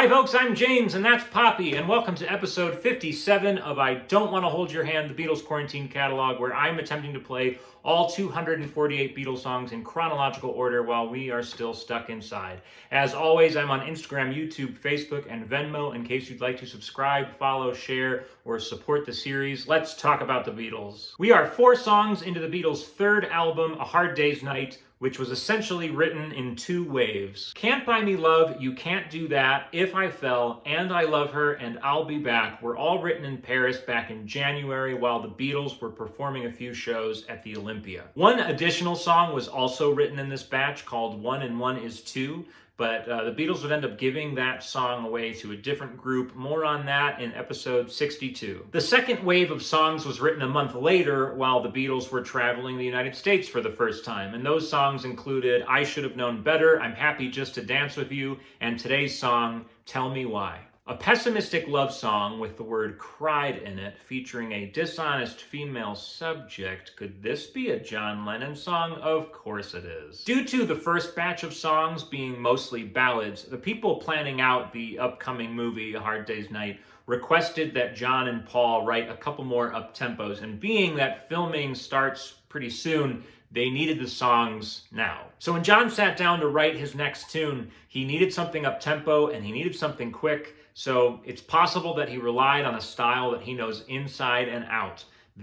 Hi folks, I'm James and that's Poppy, and welcome to episode 57 of I Don't Want to Hold Your Hand, the Beatles Quarantine catalog, where I'm attempting to play all 248 Beatles songs in chronological order while we are still stuck inside. As always, I'm on Instagram, YouTube, Facebook, and Venmo in case you'd like to subscribe, follow, share, or support the series. Let's talk about the Beatles. We are 4 songs into the Beatles' third album, A Hard Day's Night, which was essentially written in 2 waves. Can't Buy Me Love, You Can't Do That, If I Fell, and I Love Her, and I'll Be Back were all written in Paris back in January while the Beatles were performing a few shows at the Olympia. One additional song was also written in this batch called One and One Is Two, but the Beatles would end up giving that song away to a different group. More on that in episode 62. The second wave of songs was written a month later while the Beatles were traveling the United States for the first time, and those songs included I Should Have Known Better, I'm Happy Just to Dance With You, and today's song, Tell Me Why. A pessimistic love song with the word cried in it, featuring a dishonest female subject. Could this be a John Lennon song? Of course it is. Due to the first batch of songs being mostly ballads, the people planning out the upcoming movie, A Hard Day's Night, requested that John and Paul write a couple more up-tempos, and being that filming starts pretty soon, they needed the songs now. So when John sat down to write his next tune, he needed something up-tempo and he needed something quick. So it's possible that he relied on a style that he knows inside and out. Are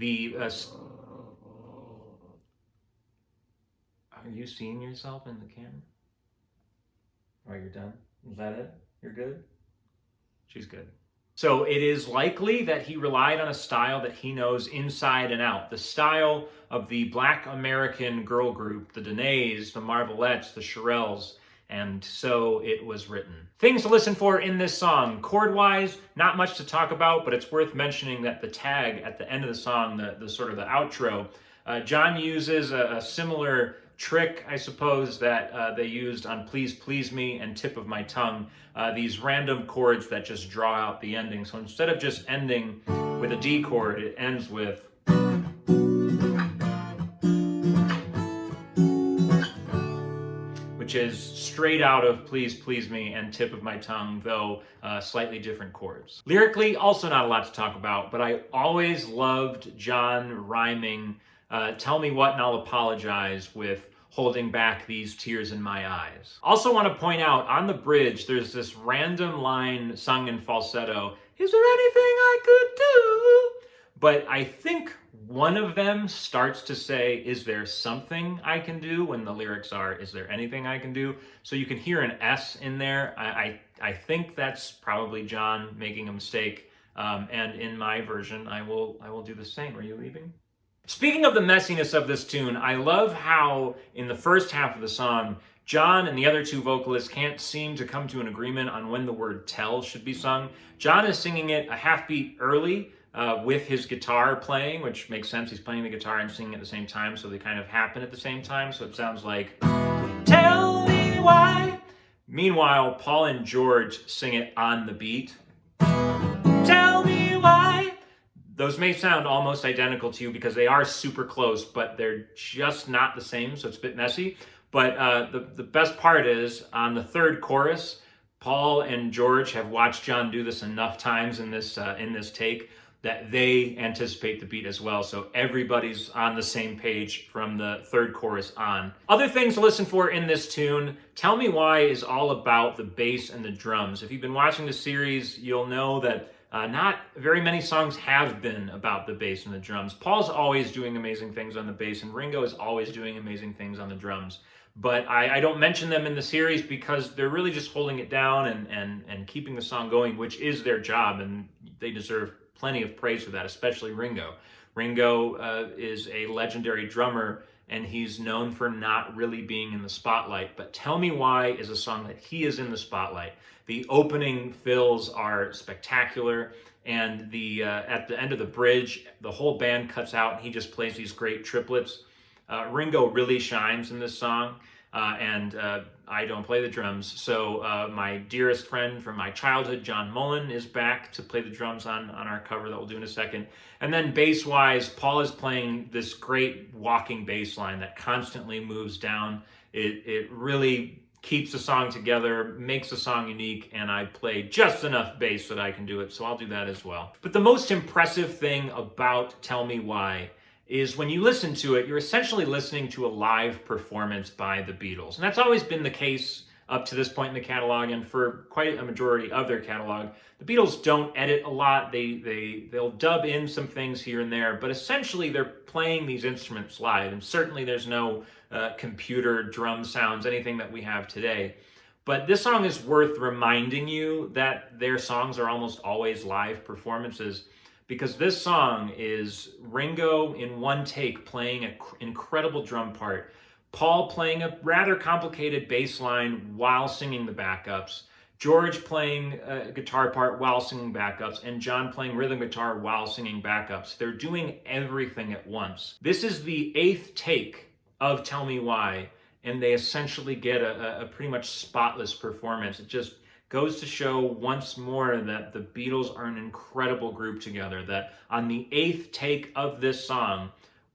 you seeing yourself in the camera? All right, you're done? Is that it? You're good? She's good. So it is likely that he relied on a style that he knows inside and out. The style of the Black American girl group, the Danaes, the Marvelettes, the Shirelles, and so it was written. Things to listen for in this song. Chord-wise, not much to talk about, but it's worth mentioning that the tag at the end of the song, the sort of the outro, John uses a similar trick, I suppose, that they used on Please Please Me and Tip of My Tongue, these random chords that just draw out the ending. So instead of just ending with a D chord, it ends with which is straight out of Please Please Me and Tip of My Tongue, though slightly different chords. Lyrically, also not a lot to talk about, but I always loved John rhyming Tell Me What and I'll Apologize with Holding Back These Tears in My Eyes. Also want to point out, on the bridge, there's this random line sung in falsetto, is there anything I could do? But I think one of them starts to say, is there something I can do? When the lyrics are, is there anything I can do? So you can hear an S in there. I think that's probably John making a mistake. And in my version, I will do the same. Are you leaving? Speaking of the messiness of this tune, I love how in the first half of the song, John and the other 2 vocalists can't seem to come to an agreement on when the word tell should be sung. John is singing it a half beat early, with his guitar playing, which makes sense. He's playing the guitar and singing at the same time, so they kind of happen at the same time. So it sounds like, tell me why. Meanwhile, Paul and George sing it on the beat. Tell me why. Those may sound almost identical to you because they are super close, but they're just not the same, so it's a bit messy. But the best part is, on the third chorus, Paul and George have watched John do this enough times in this take that they anticipate the beat as well. So everybody's on the same page from the third chorus on. Other things to listen for in this tune, Tell Me Why is all about the bass and the drums. If you've been watching the series, you'll know that not very many songs have been about the bass and the drums. Paul's always doing amazing things on the bass, and Ringo is always doing amazing things on the drums. But I don't mention them in the series because they're really just holding it down and keeping the song going, which is their job, and they deserve plenty of praise for that, especially Ringo. Ringo is a legendary drummer, and he's known for not really being in the spotlight. But Tell Me Why is a song that he is in the spotlight. The opening fills are spectacular, and at the end of the bridge, the whole band cuts out, and he just plays these great triplets. Ringo really shines in this song, and I don't play the drums. So my dearest friend from my childhood, John Mullen, is back to play the drums on our cover that we'll do in a second. And then bass-wise, Paul is playing this great walking bass line that constantly moves down. It really keeps the song together, makes the song unique, and I play just enough bass that I can do it, so I'll do that as well. But the most impressive thing about Tell Me Why is when you listen to it, you're essentially listening to a live performance by the Beatles. And that's always been the case up to this point in the catalog, and for quite a majority of their catalog. The Beatles don't edit a lot. They'll dub in some things here and there, but essentially they're playing these instruments live, and certainly there's no computer drum sounds, anything that we have today. But this song is worth reminding you that their songs are almost always live performances, because this song is Ringo in one take playing an incredible drum part, Paul playing a rather complicated bass line while singing the backups, George playing a guitar part while singing backups, and John playing rhythm guitar while singing backups. They're doing everything at once. This is the 8th take of Tell Me Why, and they essentially get a pretty much spotless performance. It just goes to show once more that the Beatles are an incredible group together, that on the 8th take of this song,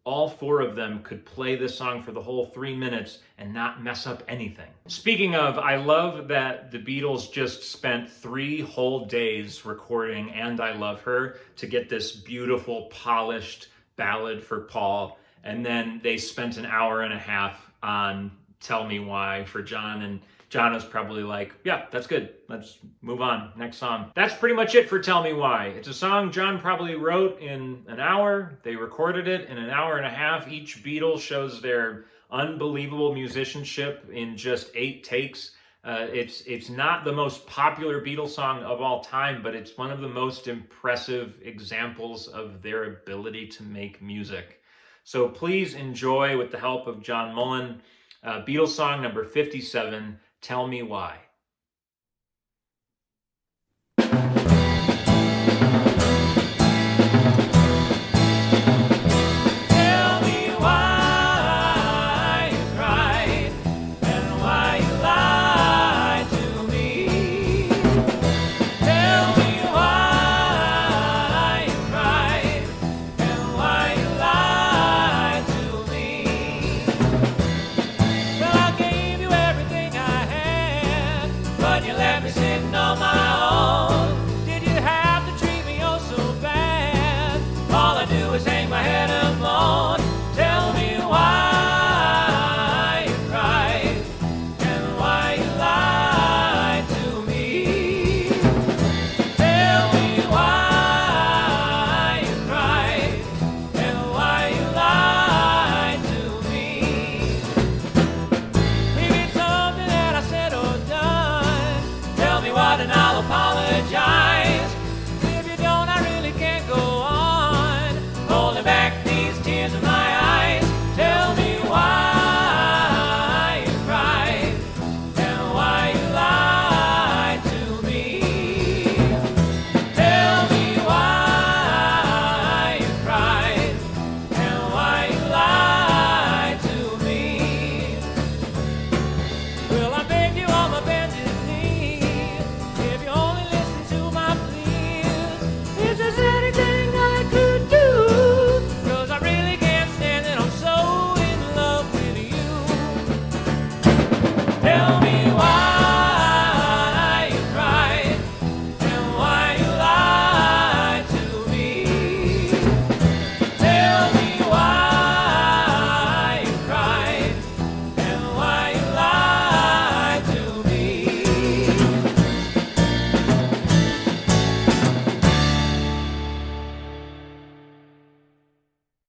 all 4 of them could play this song for the whole 3 minutes and not mess up anything. Speaking of, I love that the Beatles just spent 3 whole days recording And I Love Her to get this beautiful, polished ballad for Paul. And then they spent an hour and a half on Tell Me Why for John, and John was probably like, yeah, that's good. Let's move on. Next song. That's pretty much it for Tell Me Why. It's a song John probably wrote in an hour. They recorded it in an hour and a half. Each Beatle shows their unbelievable musicianship in just 8 takes. It's not the most popular Beatles song of all time, but it's one of the most impressive examples of their ability to make music. So please enjoy, with the help of John Mullen, Beatles song number 57, Tell Me Why.